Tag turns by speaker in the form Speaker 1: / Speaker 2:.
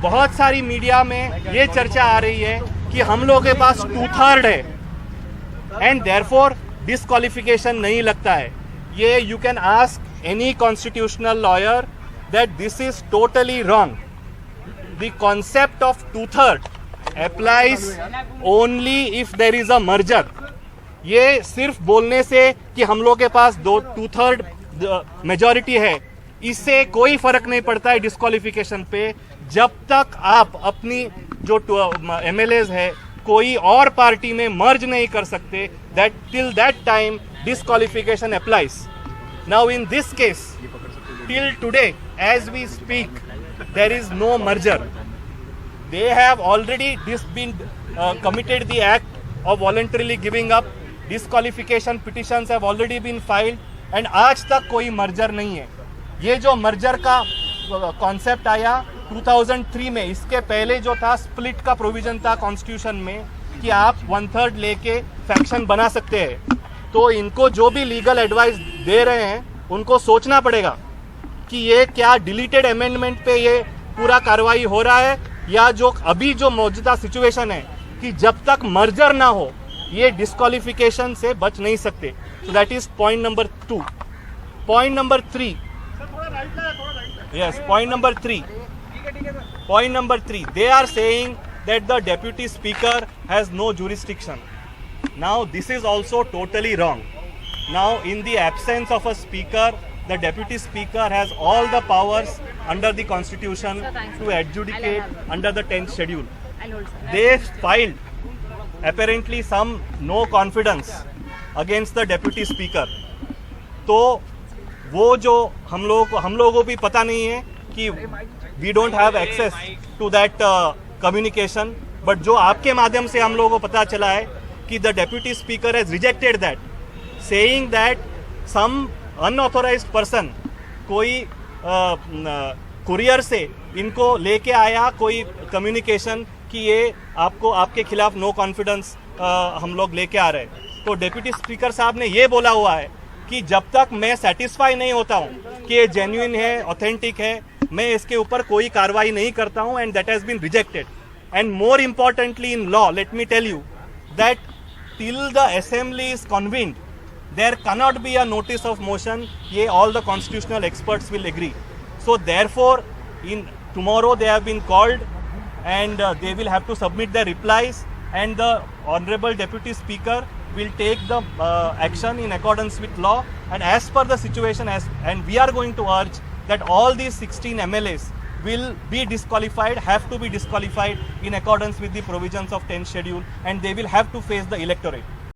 Speaker 1: बहुत सारी मीडिया में ये चर्चा आ रही है कि हम लोगों के पास 2/3 है एंड देयरफॉर डिस्क्वालिफिकेशन नहीं लगता है. ये you can ask any constitutional lawyer that this is totally wrong. The concept of 2/3 applies only if there is a merger. ये सिर्फ बोलने से कि हम लोग के पास 2/3 मेजॉरिटी है, इससे कोई फर्क नहीं पड़ता है डिस्क्वालिफिकेशन पे. जब तक आप अपनी जो MLAs है कोई और पार्टी में मर्ज नहीं कर सकते, that till that time disqualification applies. Now in this case, till today as we speak, there is no merger. They have already committed the act of voluntarily giving up. Disqualification petitions have already been filed and आज तक कोई merger नहीं है. ये जो merger का concept आया 2003 में, इसके पहले जो था स्प्लिट का प्रोविजन था कॉन्स्टिट्यूशन में कि आप 1/3 लेके फैक्शन बना सकते हैं. तो इनको जो भी लीगल एडवाइस दे रहे हैं उनको सोचना पड़ेगा कि ये क्या डिलीटेड अमेंडमेंट पे ये पूरा कार्रवाई हो रहा है या जो अभी जो मौजूदा सिचुएशन है कि जब तक मर्जर ना हो ये डिस्क्वालिफिकेशन से बच नहीं सकते. So that is point number 2. Point number 3, yes, point number 3, they are saying that the deputy speaker has no jurisdiction. Now this is also totally wrong. Now in the absence of a speaker, the deputy speaker has all the powers under the constitution to adjudicate under the 10th schedule. They filed apparently some no confidence against the deputy speaker. तो वो जो हम लोगों को भी पता नहीं है कि we don't have access to that communication, but जो आपके माध्यम से हम लोगों को पता चला है कि the deputy speaker has rejected that, saying that some unauthorized person कोई कुरियर से इनको लेके आया कोई कम्युनिकेशन कि ये आपको आपके खिलाफ नो कॉन्फिडेंस हम लोग लेके आ रहे हैं. तो डेप्यूटी स्पीकर साहब ने ये बोला हुआ है कि जब तक मैं सेटिस्फाई नहीं होता हूँ कि ये जेन्युइन है, ऑथेंटिक है, मैं इसके ऊपर कोई कार्रवाई नहीं करता हूँ and that has been rejected. And more importantly in law, let me tell you that till the assembly is convened there cannot be a notice of motion. Ye all the constitutional experts will agree. So therefore in tomorrow they have been called and they will have to submit their replies and the honorable deputy speaker will take the action in accordance with law and as per the situation and we are going to urge that all these 16 MLAs will be disqualified, have to be disqualified in accordance with the provisions of 10th schedule and they will have to face the electorate.